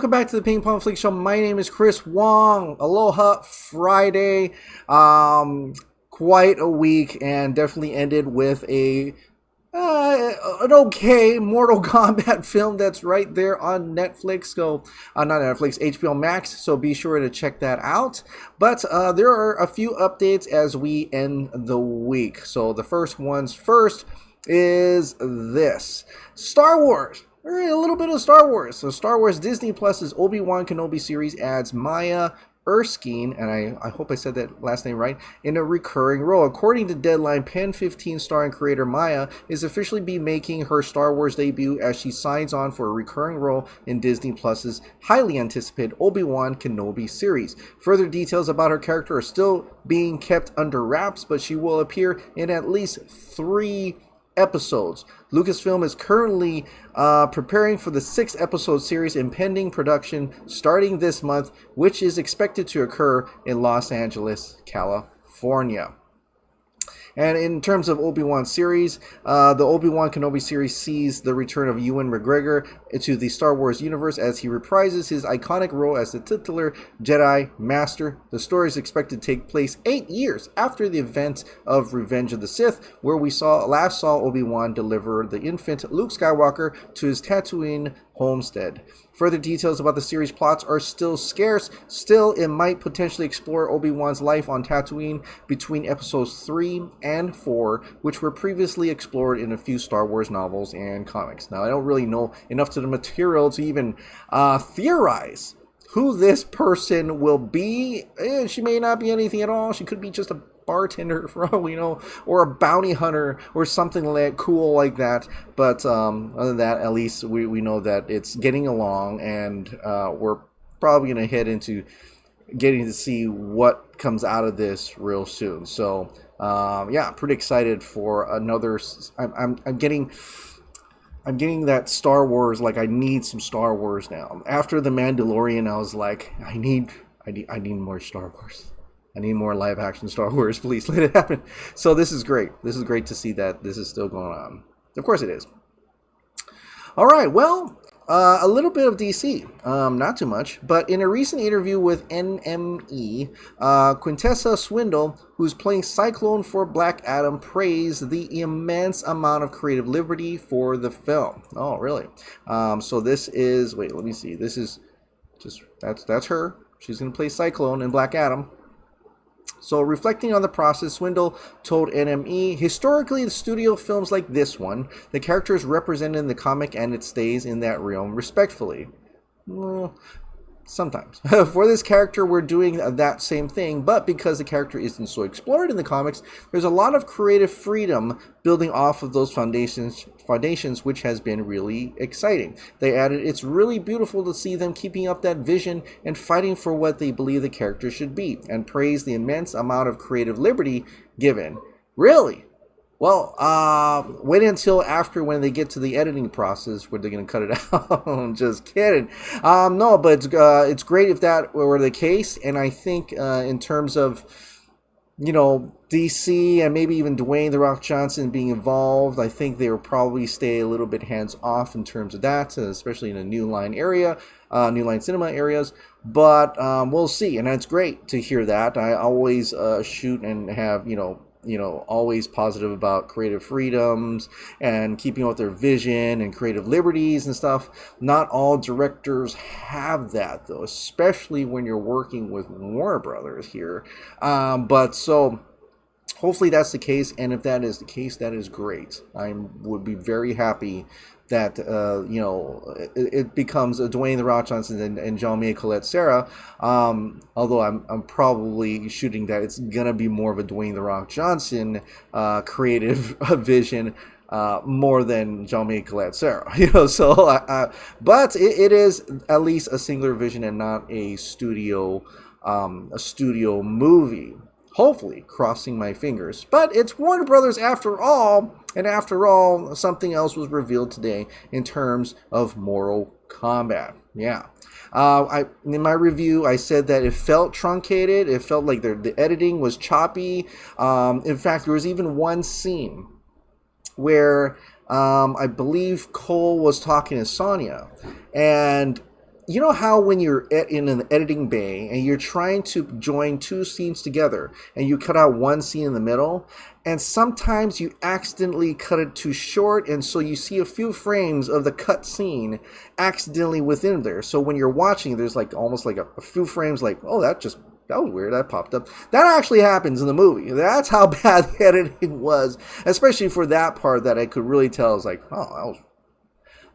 welcome back to the Ping Pong Flix Show. My name is Chris Wong. Aloha Friday. Quite a week, and definitely ended with an okay Mortal Kombat film that's right there on Netflix. So, not Netflix, HBO Max. So be sure to check that out. But there are a few updates as we end the week. So the first ones first is this: Star Wars. A little bit of Star Wars. So Star Wars Disney Plus's Obi Wan Kenobi series adds Maya Erskine, and I hope I said that last name right, in a recurring role. According to Deadline, Pen 15 star and creator Maya is officially be making her Star Wars debut as she signs on for a recurring role in Disney Plus's highly anticipated Obi Wan Kenobi series. Further details about her character are still being kept under wraps, but she will appear in at least 3 episodes. Lucasfilm is currently preparing for the 6-episode series in pending production starting this month, which is expected to occur in Los Angeles, California. And in terms of Obi-Wan series, the Obi-Wan Kenobi series sees the return of Ewan McGregor to the Star Wars universe as he reprises his iconic role as the titular Jedi Master. The story is expected to take place 8 years after the event of Revenge of the Sith, where we last saw Obi-Wan deliver the infant Luke Skywalker to his Tatooine homestead. Further details about the series plots are still scarce. Still, it might potentially explore Obi-Wan's life on Tatooine between episodes 3 and 4, which were previously explored in a few Star Wars novels and comics. Now, I don't really know enough to the material to even theorize who this person will be. She may not be anything at all. She could be just a bartender, for all we know, or a bounty hunter, or something like cool like that. But other than that, at least we know that it's getting along, and we're probably going to head into getting to see what comes out of this real soon. So yeah, pretty excited for another. I'm getting that Star Wars, like I need some Star Wars now. After The Mandalorian, I was like, I need more Star Wars. I need more live action Star Wars. Please let it happen. So this is great. This is great to see that this is still going on. Of course it is. All right. Well, a little bit of DC. Not too much. But in a recent interview with NME, Quintessa Swindle, who's playing Cyclone for Black Adam, praised the immense amount of creative liberty for the film. Oh, really? So this is... Wait, let me see. This is just... That's her. She's going to play Cyclone in Black Adam. So, reflecting on the process, Swindle told NME, historically, the studio films like this one, the character is represented in the comic and it stays in that realm respectfully. Well, sometimes. For this character, we're doing that same thing, but because the character isn't so explored in the comics, there's a lot of creative freedom building off of those foundations, which has been really exciting. They added, it's really beautiful to see them keeping up that vision and fighting for what they believe the character should be, and praise the immense amount of creative liberty given. Really? Well, wait until after when they get to the editing process where they're going to cut it out. Just kidding. No, but it's great if that were the case. And I think in terms of, DC and maybe even Dwayne "The Rock" Johnson being involved, I think they will probably stay a little bit hands off in terms of that, especially in the New Line area, New Line Cinema areas. But we'll see. And that's great to hear that. I always shoot and have, always positive about creative freedoms and keeping up with their vision and creative liberties and stuff. Not all directors have that, though, especially when you're working with Warner Brothers here. But so hopefully that's the case, and if that is the case, that is great. I would be very happy that it becomes a Dwayne "The Rock" Johnson and Jean-Michel Colette Serra. Although I'm probably shooting that it's gonna be more of a Dwayne "The Rock" Johnson creative vision more than Jean-Michel Colette Serra. So but it is at least a singular vision and not a studio movie. Hopefully, crossing my fingers. But it's Warner Brothers after all, and after all, something else was revealed today in terms of Mortal Kombat. Yeah. In my review, I said that it felt truncated. It felt like the editing was choppy. In fact, there was even one scene where I believe Cole was talking to Sonya, and you know how when you're in an editing bay and you're trying to join two scenes together and you cut out one scene in the middle, and sometimes you accidentally cut it too short, and so you see a few frames of the cut scene accidentally within there. So when you're watching, there's like almost like a few frames like, oh, that was weird, that popped up. That actually happens in the movie. That's how bad the editing was, especially for that part that I could really tell. I was like, oh,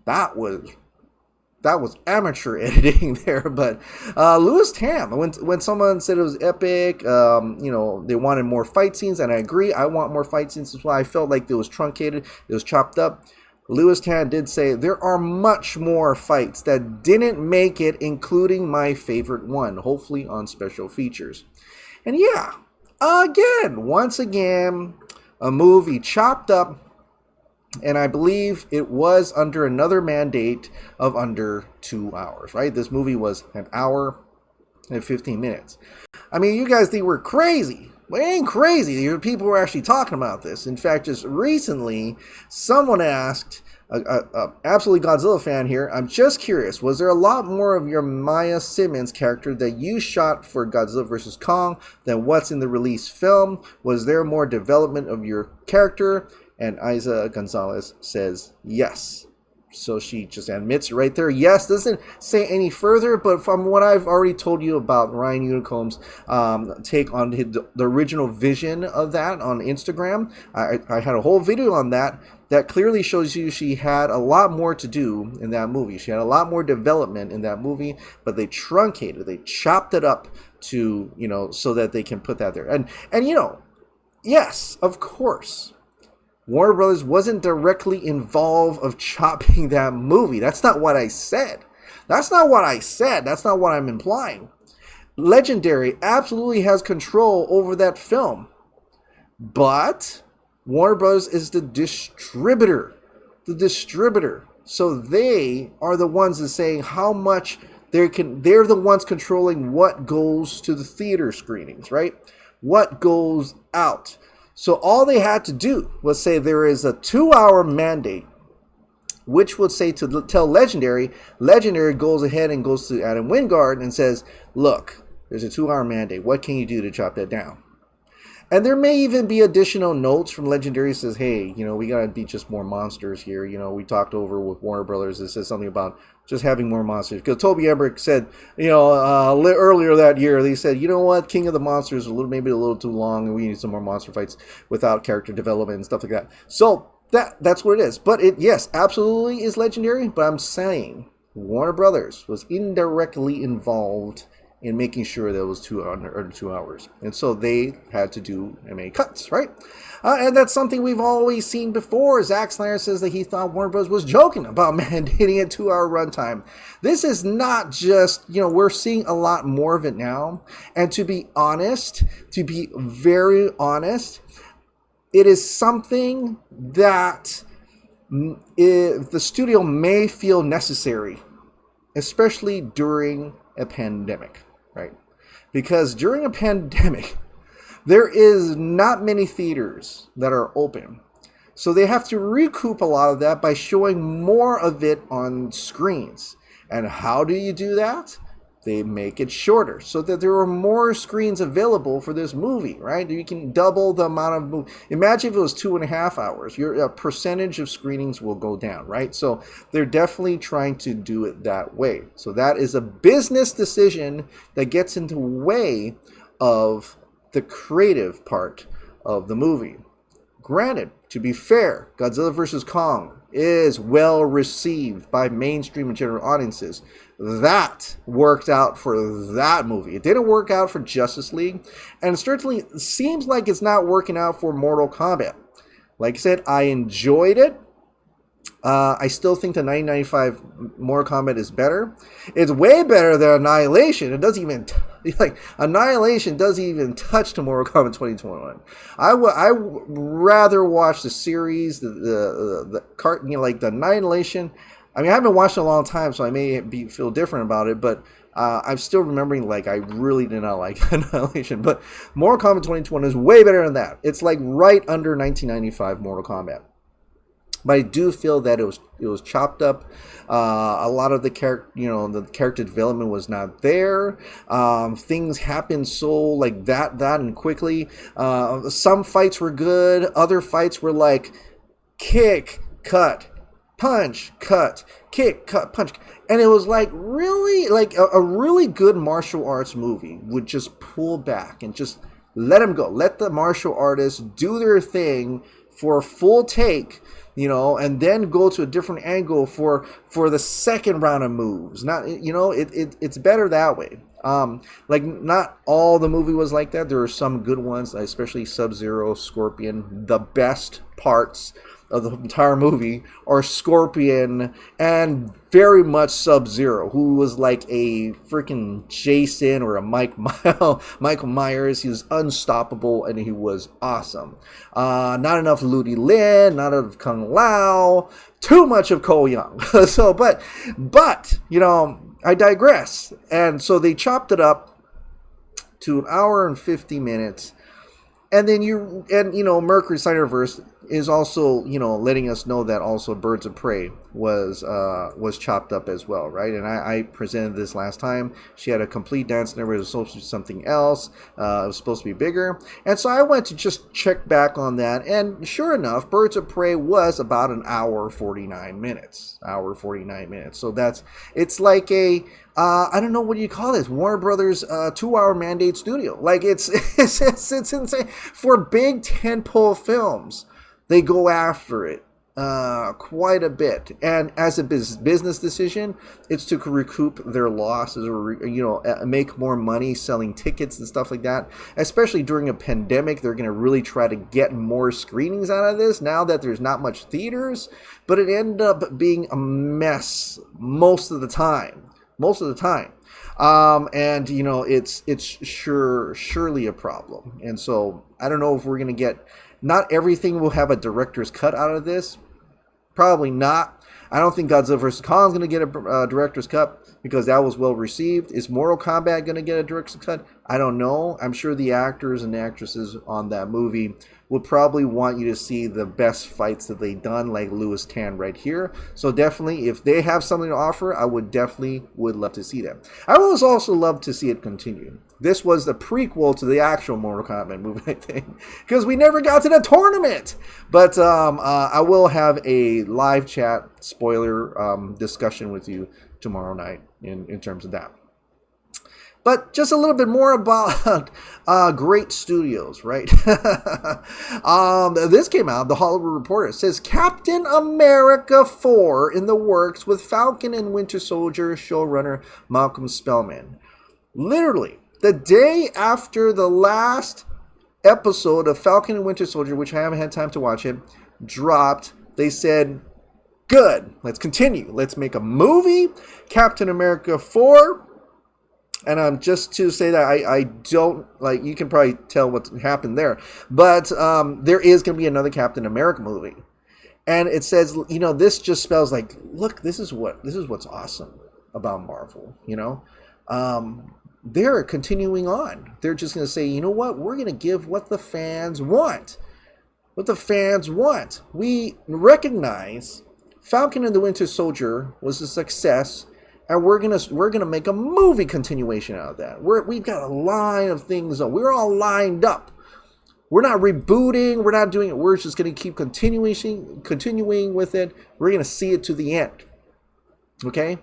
that was amateur editing there. But Louis Tam, when someone said it was epic, they wanted more fight scenes, and I agree. I want more fight scenes as well. I felt like it was truncated, it was chopped up. Louis Tan did say there are much more fights that didn't make it, including my favorite one, hopefully on special features. And yeah, once again, a movie chopped up, and I believe it was under another mandate of under 2 hours, right? This movie was an hour and 15 minutes. I mean, you guys think we're crazy. Well, it ain't crazy. People were actually talking about this. In fact, just recently, someone asked, absolutely Godzilla fan here, I'm just curious, was there a lot more of your Maya Simmons character that you shot for Godzilla vs. Kong than what's in the release film? Was there more development of your character? And Isa Gonzalez says yes. So she just admits right there, yes, doesn't say any further, but from what I've already told you about Ryan Unicomb's take on the original vision of that on Instagram, I had a whole video on that clearly shows you she had a lot more to do in that movie. She had a lot more development in that movie, but they truncated, they chopped it up to, so that they can put that there. And yes, of course, Warner Brothers wasn't directly involved of chopping that movie. That's not what I said. That's not what I'm implying. Legendary absolutely has control over that film. But Warner Brothers is the distributor. So they are the ones that saying how much they're the ones controlling what goes to the theater screenings, right? What goes out. So all they had to do was say there is a 2-hour mandate, which would say to tell Legendary goes ahead and goes to Adam Wingard and says, look, there's a 2-hour mandate. What can you do to chop that down? And there may even be additional notes from Legendary that says, hey, we got to be just more monsters here. We talked over with Warner Brothers. It says something about just having more monsters. Because Toby Emmerich said, earlier that year, they said, you know what, King of the Monsters is maybe a little too long, and we need some more monster fights without character development and stuff like that. So that's what it is. But yes, absolutely is Legendary. But I'm saying Warner Brothers was indirectly involved in making sure that it was under 2 hours. And so they had to do MA cuts, right? And that's something we've always seen before. Zack Snyder says that he thought Warner Bros. Was joking about mandating a 2-hour runtime. This is not just, we're seeing a lot more of it now. And to be very honest, it is something that the studio may feel necessary, especially during a pandemic. Right? Because during a pandemic, there is not many theaters that are open. So they have to recoup a lot of that by showing more of it on screens. And how do you do that? They make it shorter so that there are more screens available for this movie, right? You can double the amount of movie. Imagine if it was 2.5 hours. Your percentage of screenings will go down, right? So they're definitely trying to do it that way. So that is a business decision that gets in the way of the creative part of the movie. Granted, to be fair, Godzilla vs. Kong is well received by mainstream and general audiences. That worked out for that movie. It didn't work out for Justice League, and it certainly seems like it's not working out for Mortal Kombat. Like I said, I enjoyed it. I still think the 1995 Mortal Kombat is better. It's way better than Annihilation. It doesn't even Annihilation doesn't even touch to Mortal Kombat 2021. I would rather watch the series, the Annihilation. I mean, I haven't watched it in a long time, so I may feel different about it, but I'm still remembering, I really did not like Annihilation. But Mortal Kombat 2021 is way better than that. It's right under 1995 Mortal Kombat. But I do feel that it was chopped up. A lot of the character development was not there. Things happened so like that and quickly. Some fights were good. Other fights were like kick, cut, punch, cut, kick, cut, punch. And it was like really like a really good martial arts movie would just pull back and just let them go. Let the martial artists do their thing for a full take, and then go to a different angle for the second round of moves. Not, it's better that way. Like not all the movie was like that. There were some good ones, especially Sub-Zero, Scorpion. The best parts of the entire movie are Scorpion and very much Sub-Zero, who was like a freaking Jason or a Michael Myers. He was unstoppable and he was awesome. Not enough Ludi Lin, not enough Kung Lao, too much of Cole Young. So, but I digress. And so they chopped it up to 1 hour and 50 minutes. And then Mercury Snyderverse is also, letting us know that also Birds of Prey was chopped up as well, right? And I presented this last time. She had a complete dance number. It was supposed to be something else. It was supposed to be bigger. And so I went to just check back on that. And sure enough, Birds of Prey was about 1 hour, 49 minutes. So it's like a, I don't know, what do you call this? Warner Brothers 2-hour mandate studio. Like it's insane. For big tentpole films, they go after it quite a bit. And as a business decision, it's to recoup their losses or, make more money selling tickets and stuff like that. Especially during a pandemic, they're going to really try to get more screenings out of this now that there's not much theaters. But it ended up being a mess most of the time. And it's surely a problem. And so I don't know if we're going to get, not everything will have a director's cut out of this. Probably not. I don't think Godzilla vs. Kong is going to get a director's cut because that was well received. Is Mortal Kombat going to get a director's cut? I don't know. I'm sure the actors and actresses on that movie would probably want you to see the best fights that they've done, like Louis Tan right here. So definitely, if they have something to offer, I would love to see that. I would also love to see it continue. This was the prequel to the actual Mortal Kombat movie, I think, because we never got to the tournament. But I will have a live chat spoiler discussion with you tomorrow night in terms of that. But just a little bit more about great studios, right? This came out, The Hollywood Reporter says Captain America 4 in the works with Falcon and Winter Soldier showrunner Malcolm Spellman. Literally, the day after the last episode of Falcon and Winter Soldier, which I haven't had time to watch it, dropped, they said, good, let's continue. Let's make a movie, Captain America 4. And just to say that I don't, like, you can probably tell what happened there. But there is going to be another Captain America movie. And it says, this just spells like, look, this is what's awesome about Marvel, They're continuing on. They're just going to say, you know what? We're going to give what the fans want. We recognize Falcon and the Winter Soldier was a success. And we're gonna make a movie continuation out of that. We've got a line of things. We're all lined up. We're not rebooting. We're not doing it. We're just gonna keep continuing with it. We're gonna see it to the end. Okay,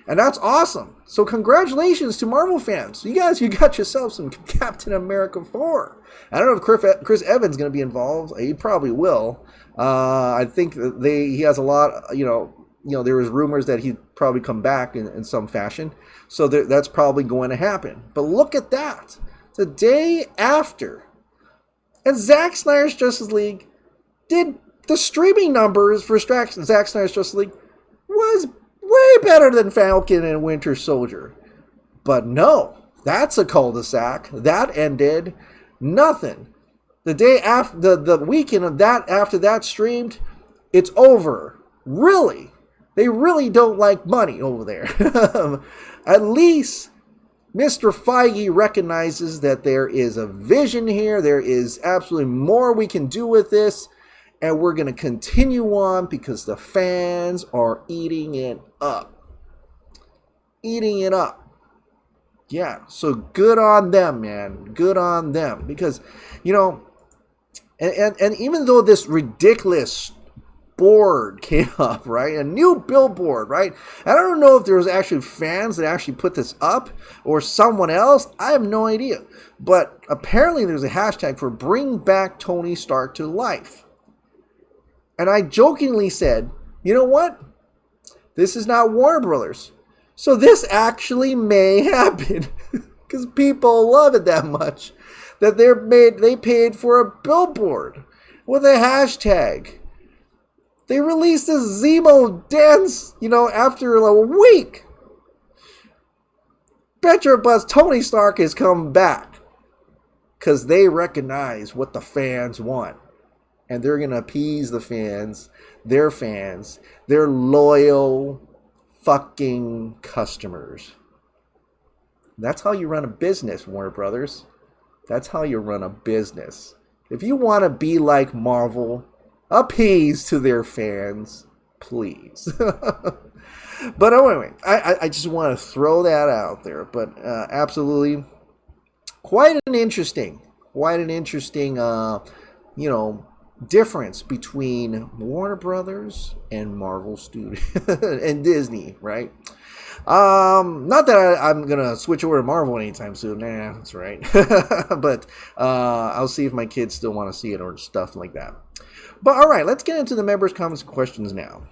and that's awesome. So congratulations to Marvel fans. You got yourself some Captain America 4. I don't know if Chris Evans is gonna be involved. He probably will. I think he has a lot. There was rumors that he'd probably come back in some fashion. So that's probably going to happen. But look at that. The day after. And Zack Snyder's Justice League did the streaming numbers for Zack Snyder's Justice League was way better than Falcon and Winter Soldier. But no, that's a cul-de-sac. That ended nothing. The day after, the weekend of that, after that streamed, it's over. Really? They really don't like money over there. At least Mr. Feige recognizes that there is a vision here. There is absolutely more we can do with this. and we're going to continue on because the fans are eating it up. Eating it up. Yeah, so good on them, man. Good on them. Because, you know, and even though this ridiculous board came up, right? A new billboard, right? I don't know if there was actually fans that actually put this up or someone else. I have no idea. But apparently there's a hashtag for bring back Tony Stark to life. And I jokingly said, you know what? This is not Warner Brothers. So this actually may happen because people love it that much that they paid for a billboard with a hashtag. They released this Zemo dance, you know, after a week. Bet your butts Tony Stark has come back because they recognize what the fans want. And they're going to appease the fans, their loyal fucking customers. That's how you run a business, Warner Brothers. That's how you run a business. If you want to be like Marvel, appease to their fans, please. But anyway, I just want to throw that out there. But absolutely, quite an interesting, you know, difference between Warner Brothers and Marvel Studios and Disney, right? Not that I'm gonna switch over to Marvel anytime soon. Nah, that's right. But I'll see if my kids still want to see it or stuff like that. But all right, let's get into the members' comments and questions now.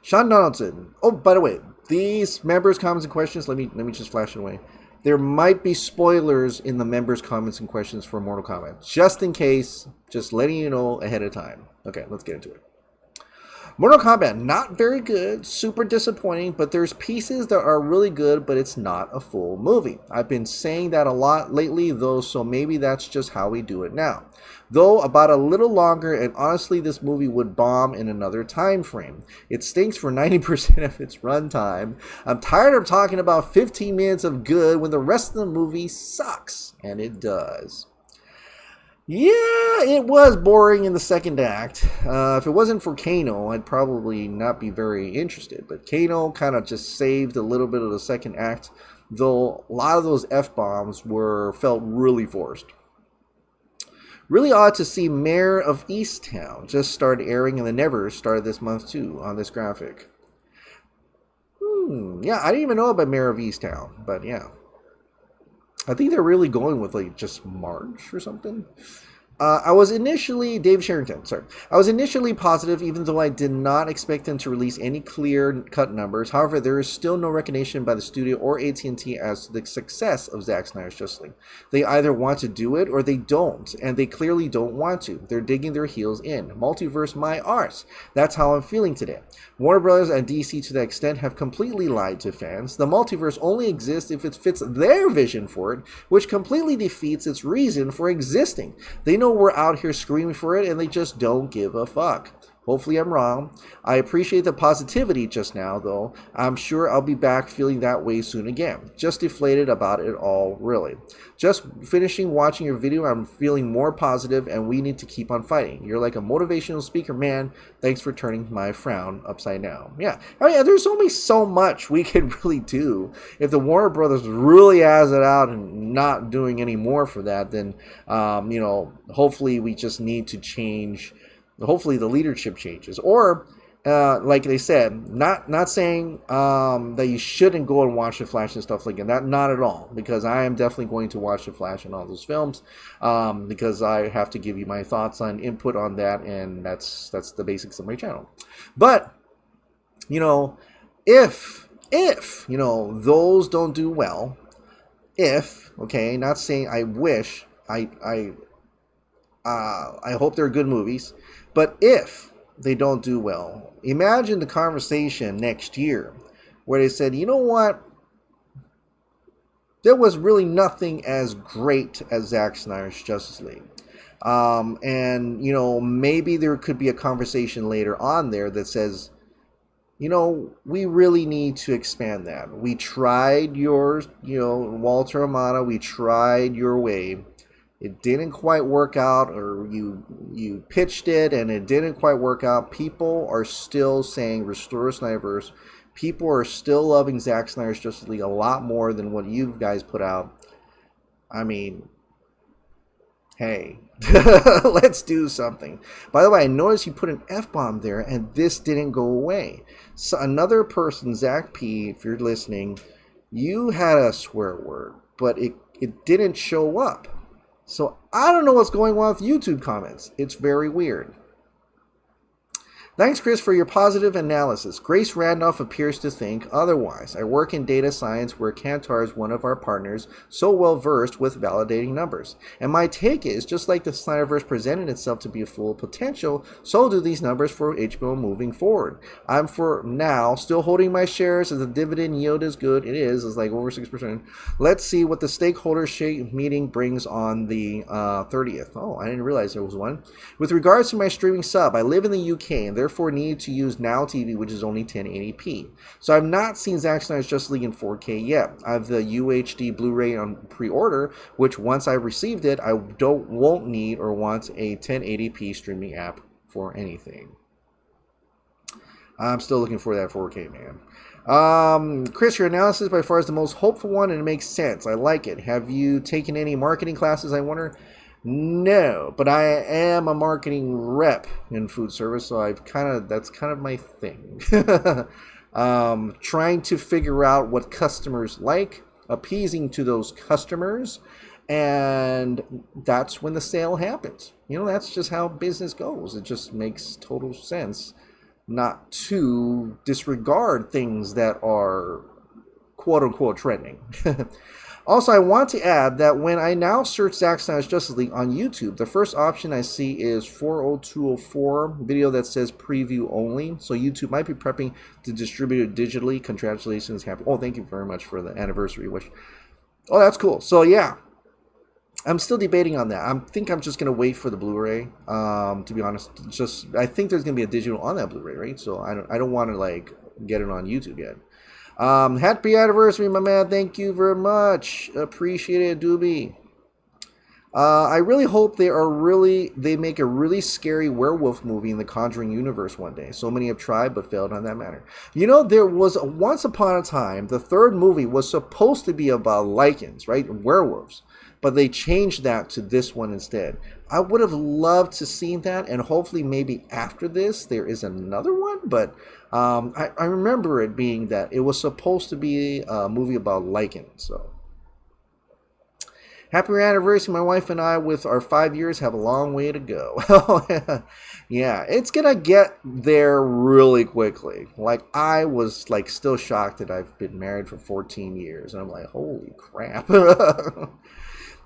Sean Donaldson. Oh, by the way, these members' comments and questions. Let me just flash it away. There might be spoilers in the members' comments and questions for Mortal Kombat. Just in case, just letting you know ahead of time. Okay, let's get into it. Mortal Kombat, not very good, super disappointing, but there's pieces that are really good, but it's not a full movie. I've been saying that a lot lately, though, so maybe that's just how we do it now. Though, about a little longer, and honestly, this movie would bomb in another time frame. It stinks for 90% of its runtime. I'm tired of talking about 15 minutes of good when the rest of the movie sucks, and it does. Yeah, it was boring in the second act. If it wasn't for Kano, I'd probably not be very interested. But Kano kind of just saved a little bit of the second act, though a lot of those F-bombs felt really forced. Really odd to see Mayor of Easttown just started airing in the Nevers started this month too on this graphic. Yeah, I didn't even know about Mayor of Easttown, but yeah. I think they're really going with like just March or something. I was initially positive, even though I did not expect them to release any clear-cut numbers. However, there is still no recognition by the studio or AT&T as to the success of Zack Snyder's Justice League. They either want to do it or they don't, and they clearly don't want to. They're digging their heels in. Multiverse my arse. That's how I'm feeling today. Warner Bros. And DC, to that extent, have completely lied to fans. The multiverse only exists if it fits their vision for it, which completely defeats its reason for existing. They know we're out here screaming for it and they just don't give a fuck. Hopefully I'm wrong. I appreciate the positivity just now, though. I'm sure I'll be back feeling that way soon again. Just deflated about it all, really. Just finishing watching your video, I'm feeling more positive, and we need to keep on fighting. You're like a motivational speaker, man. Thanks for turning my frown upside down. Yeah, I mean, there's only so much we could really do. If the Warner Brothers really has it out and not doing any more for that, then, you know, hopefully we just need to change. Hopefully the leadership changes, or like they said, not saying that you shouldn't go and watch The Flash and stuff like that. Not at all, because I am definitely going to watch The Flash and all those films, because I have to give you my thoughts on input on that, and that's the basics of my channel. But you know, if you know those don't do well, okay, not saying I wish I hope they're good movies. But if they don't do well, imagine the conversation next year where they said, you know what? There was really nothing as great as Zack Snyder's Justice League. And, you know, maybe there could be a conversation later on there that says, you know, we really need to expand that. We tried yours, you know, Walter Amada, we tried your way. it didn't quite work out, or you pitched it and it didn't quite work out, people are still saying restore Snyderverse. People are still loving Zack Snyder's Justice League a lot more than what you guys put out. I mean, hey, let's do something. By the way, I noticed you put an F-bomb there and this didn't go away. So another person, Zach P, if you're listening, you had a swear word, but it didn't show up. So I don't know what's going on with YouTube comments. It's very weird. Thanks, Chris, for your positive analysis. Grace Randolph appears to think otherwise. I work in data science where Kantar is one of our partners, so well versed with validating numbers. And my take is, just like the Snyderverse presented itself to be a full potential, so do these numbers for HBO moving forward. I'm for now still holding my shares as the dividend yield is good. It is. It's like over 6%. Let's see what the stakeholder meeting brings on the 30th. Oh, I didn't realize there was one. With regards to my streaming sub, I live in the UK and therefore need to use Now TV, which is only 1080p. So I've not seen Zack Snyder's Justice League in 4K yet. I have the UHD Blu-ray on pre-order, which once I received it, I won't need or want a 1080p streaming app for anything. I'm still looking for that 4K, man. Chris, your analysis by far is the most hopeful one, and it makes sense. I like it. Have you taken any marketing classes, I wonder? No, but I am a marketing rep in food service, so that's kind of my thing. Trying to figure out what customers like, appeasing to those customers, and that's when the sale happens. That's just how business goes. It just makes total sense not to disregard things that are quote-unquote trending. Also, I want to add that when I now search Zack Snyder's Justice League on YouTube, the first option I see is 40204 video that says preview only. So YouTube might be prepping to distribute it digitally. Congratulations. Happy. Oh, thank you very much for the anniversary wish. Oh, that's cool. So yeah, I'm still debating on that. I think I'm just going to wait for the Blu-ray. To be honest, I think there's going to be a digital on that Blu-ray, right? So I don't want to get it on YouTube yet. Happy anniversary, my man. Thank you very much. Appreciate it, Doobie. I really hope they make a really scary werewolf movie in the Conjuring universe one day. So many have tried but failed on that matter. There was once upon a time, the third movie was supposed to be about lichens, right? Werewolves. But they changed that to this one instead. I would have loved to see that, and hopefully maybe after this there is another one, but I remember it being that it was supposed to be a movie about lichens. So happy anniversary, my wife and I, with our 5 years, have a long way to go. Yeah, it's gonna get there really quickly. I was still shocked that I've been married for 14 years, and I'm like, holy crap.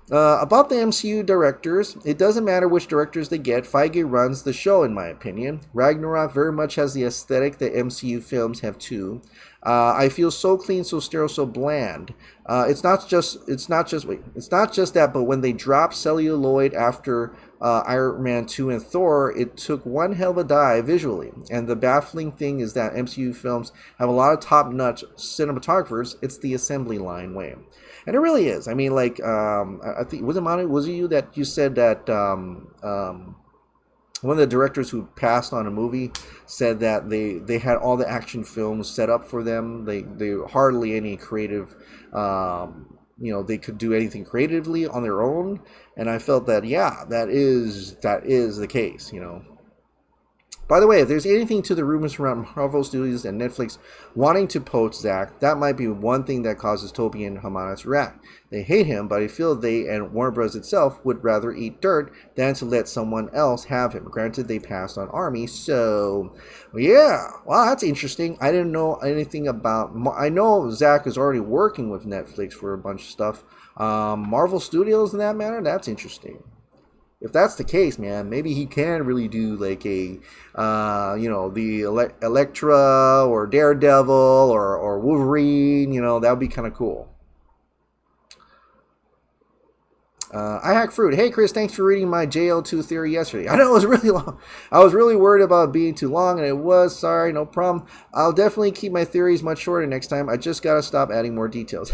About the MCU directors, it doesn't matter which directors they get. Feige runs the show, in my opinion. Ragnarok very much has the aesthetic that MCU films have too. I feel so clean, so sterile, so bland. It's not just that, but when they dropped celluloid after Iron Man 2 and Thor, it took one hell of a dive visually. And the baffling thing is that MCU films have a lot of top-notch cinematographers. It's the assembly line way. And it really is. I mean, I think, was it you that you said that one of the directors who passed on a movie said that they had all the action films set up for them. They hardly any creative, they could do anything creatively on their own. And I felt that, yeah, that is the case, By the way, if there's anything to the rumors around Marvel Studios and Netflix wanting to poach Zack, that might be one thing that causes Toby and Hamada to react. They hate him, but I feel they and Warner Bros. Itself would rather eat dirt than to let someone else have him. Granted, they passed on Army, so yeah. Well, that's interesting. I didn't know anything about... I know Zack is already working with Netflix for a bunch of stuff. Marvel Studios, in that matter, that's interesting. If that's the case, man, maybe he can really do the Elektra or Daredevil or Wolverine, that would be kind of cool. I hack fruit. Hey Chris, thanks for reading my JL2 theory yesterday. I know it was really long. I was really worried about being too long, and it was. Sorry, no problem. I'll definitely keep my theories much shorter next time. I just gotta stop adding more details.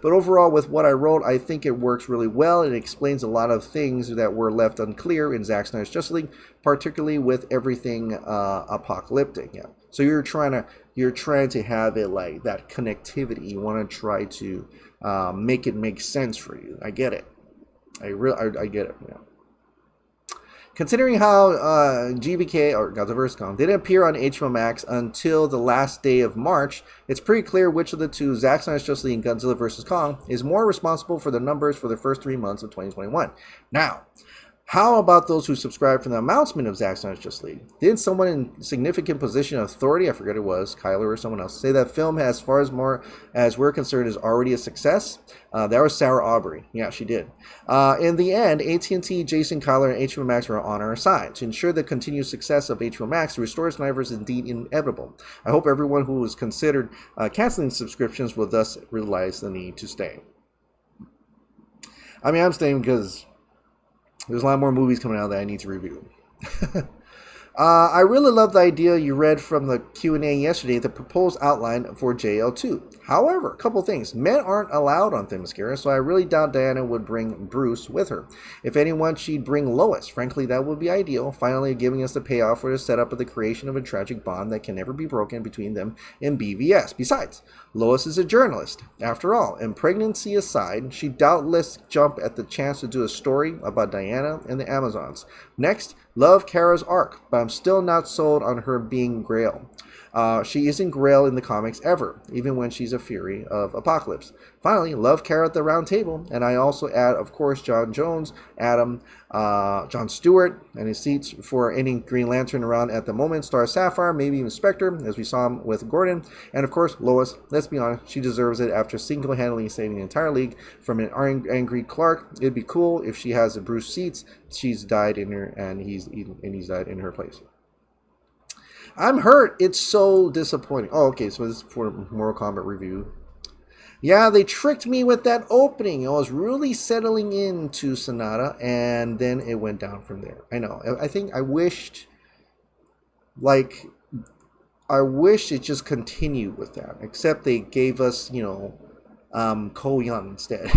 But overall, with what I wrote, I think it works really well. It explains a lot of things that were left unclear in Zack Snyder's Justice League, particularly with everything apocalyptic. Yeah. So you're trying to have it like that connectivity. You want to try to make it make sense for you. I get it. I get it. Yeah. Considering how GVK or Godzilla vs. Kong didn't appear on HBO Max until the last day of March, it's pretty clear which of the two, Zack Snyder's Justice League and Godzilla vs. Kong, is more responsible for the numbers for the first 3 months of 2021. Now, how about those who subscribed from the announcement of Zack Snyder's Justice League? Didn't someone in significant position of authority, I forget who it was, Kyler or someone else, say that film, as far as we're concerned, is already a success? That was Sarah Aubrey. Yeah, she did. In the end, AT&T, Jason, Kyler, and HBO Max were on our side. To ensure the continued success of HBO Max, the restore Snyderverse is indeed inevitable. I hope everyone who has considered canceling subscriptions will thus realize the need to stay. I mean, I'm staying because there's a lot more movies coming out that I need to review. I really love the idea you read from the Q&A yesterday, the proposed outline for JL2. However, a couple things. Men aren't allowed on Themyscira, so I really doubt Diana would bring Bruce with her. If anyone, she'd bring Lois. Frankly, that would be ideal, finally giving us the payoff for the setup of the creation of a tragic bond that can never be broken between them and BVS. Besides, Lois is a journalist, after all, and pregnancy aside, she'd doubtless jump at the chance to do a story about Diana and the Amazons. Next, love Kara's arc, but I'm still not sold on her being Grail. She isn't Grail in the comics ever, even when she's a Fury of Apocalypse. Finally, love Kara at the round table, and I also add, of course, John Jones, Adam, John Stewart, and his seats for any Green Lantern around at the moment, Star Sapphire, maybe even Spectre, as we saw him with Gordon, and of course, Lois. Let's be honest, she deserves it after single-handedly saving the entire league from an angry Clark. It'd be cool if she has a Bruce seats. She's died in her, and he's died in her place. I'm hurt. It's so disappointing. Oh, okay. So this is for Mortal Kombat review. Yeah, they tricked me with that opening. I was really settling into Sonata, and then it went down from there. I know. I wish it just continued with that. Except they gave us, Ko Young instead.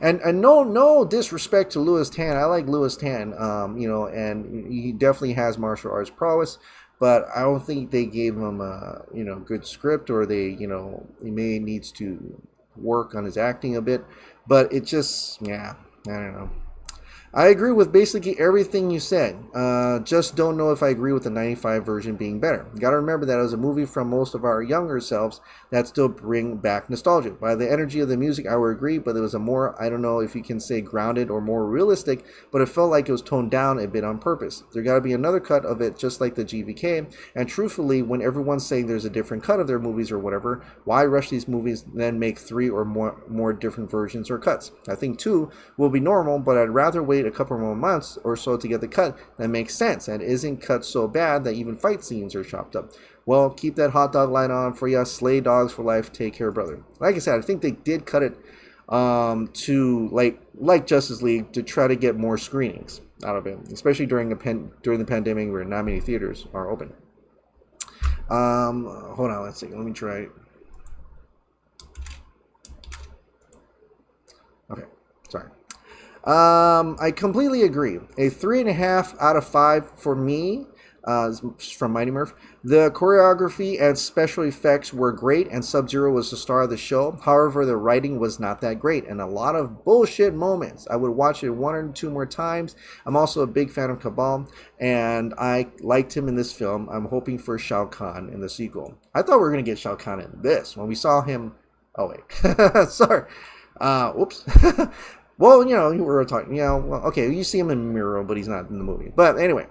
and no disrespect to Louis Tan. I like Louis Tan. And he definitely has martial arts prowess. But I don't think they gave him a good script, or he may needs to work on his acting a bit. But it just, I don't know. I agree with basically everything you said. Just don't know if I agree with the 95 version being better. You gotta remember that it was a movie from most of our younger selves that still bring back nostalgia. By the energy of the music, I would agree, but it was a more, I don't know if you can say grounded or more realistic, but it felt like it was toned down a bit on purpose. There gotta be another cut of it, just like the GVK, and truthfully, when everyone's saying there's a different cut of their movies or whatever, why rush these movies and then make 3 or more different versions or cuts? I think 2 will be normal, but I'd rather wait a couple more months or so to get the cut that makes sense and isn't cut so bad that even fight scenes are chopped up. Well, keep that hot dog line on for ya. Slay dogs for life. Take care, brother. Like I said, I think they did cut it to like Justice League to try to get more screenings out of it, especially during the pandemic where not many theaters are open. Hold on, let's see. Let me try. Okay, sorry. I completely agree. A 3.5 out of 5 for me, from Mighty Murph. The choreography and special effects were great, and Sub-Zero was the star of the show. However, the writing was not that great, and a lot of bullshit moments. I would watch it 1 or 2 more times. I'm also a big fan of Cabal, and I liked him in this film. I'm hoping for Shao Kahn in the sequel. I thought we were going to get Shao Kahn in this. When we saw him... Oh, wait. Sorry. Whoops. Well, you were talking, okay, you see him in Miro, but he's not in the movie. But anyway,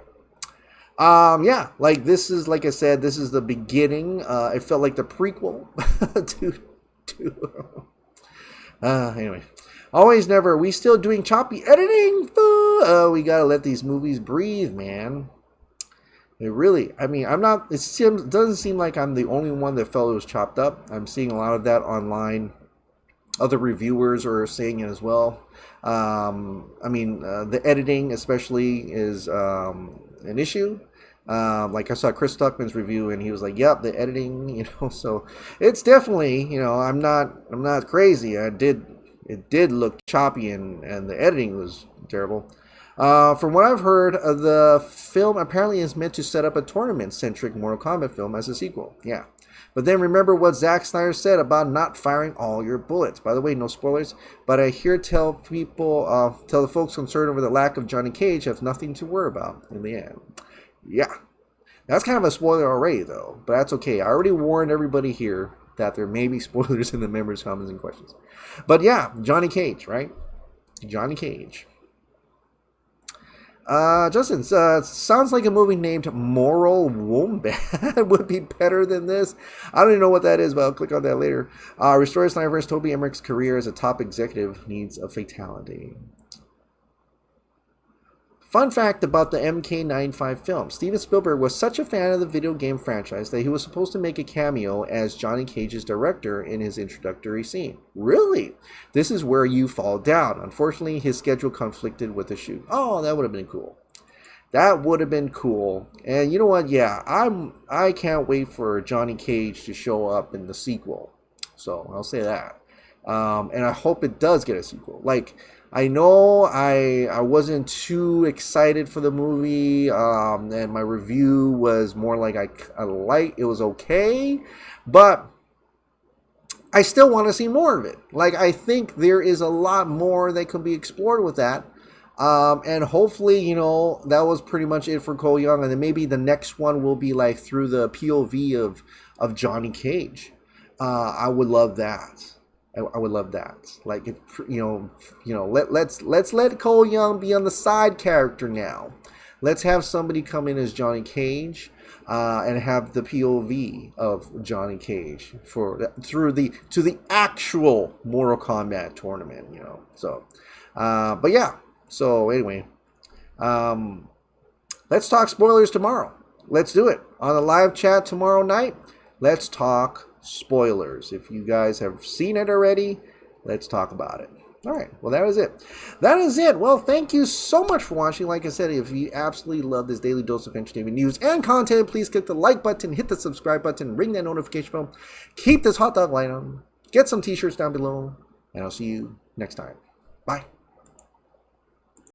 this is, like I said, this is the beginning. It felt like the prequel anyway, always never. We still doing choppy editing? We gotta let these movies breathe, man. It really, doesn't seem like I'm the only one that felt it was chopped up. I'm seeing a lot of that online. other reviewers are saying it as well. I mean, the editing especially is an issue. Like I saw Chris Stuckman's review, and he was like, "Yep, the editing, So it's definitely, I'm not crazy. It did look choppy, and the editing was terrible. From what I've heard, the film apparently is meant to set up a tournament-centric Mortal Kombat film as a sequel. Yeah. But then remember what Zack Snyder said about not firing all your bullets. By the way, no spoilers, but I hear tell the folks concerned over the lack of Johnny Cage have nothing to worry about in the end. Yeah. That's kind of a spoiler already, though, but that's okay. I already warned everybody here that there may be spoilers in the members' comments and questions. But yeah, Johnny Cage, right? Johnny Cage. Justin, sounds like a movie named Moral Wombat would be better than this. I don't even know what that is, but I'll click on that later. Restore Snyder's Toby Emmerich's career as a top executive needs a fatality. Fun fact about the MK95 film. Steven Spielberg was such a fan of the video game franchise that he was supposed to make a cameo as Johnny Cage's director in his introductory scene. Really? This is where you fall down. Unfortunately, his schedule conflicted with the shoot. Oh, that would have been cool. That would have been cool. And you know what? Yeah, I can't wait for Johnny Cage to show up in the sequel. So I'll say that. And I hope it does get a sequel. Like, I know I wasn't too excited for the movie, and my review was more like it was okay, but I still want to see more of it. Like, I think there is a lot more that could be explored with that, and hopefully, that was pretty much it for Cole Young, and then maybe the next one will be like through the POV of Johnny Cage. I would love that. I would love that. Like, if let's let Cole Young be on the side character now. Let's have somebody come in as Johnny Cage, and have the POV of Johnny Cage to the actual Mortal Kombat tournament. So, but yeah. So anyway, let's talk spoilers tomorrow. Let's do it on the live chat tomorrow night. Let's talk spoilers. If you guys have seen it already, let's talk about it. All right. Well, that is it. That is it. Well, thank you so much for watching. Like I said, if you absolutely love this daily dose of entertainment news and content, please click the like button, hit the subscribe button, ring that notification bell. Keep this hot dog light on. Get some t-shirts down below, and I'll see you next time. Bye.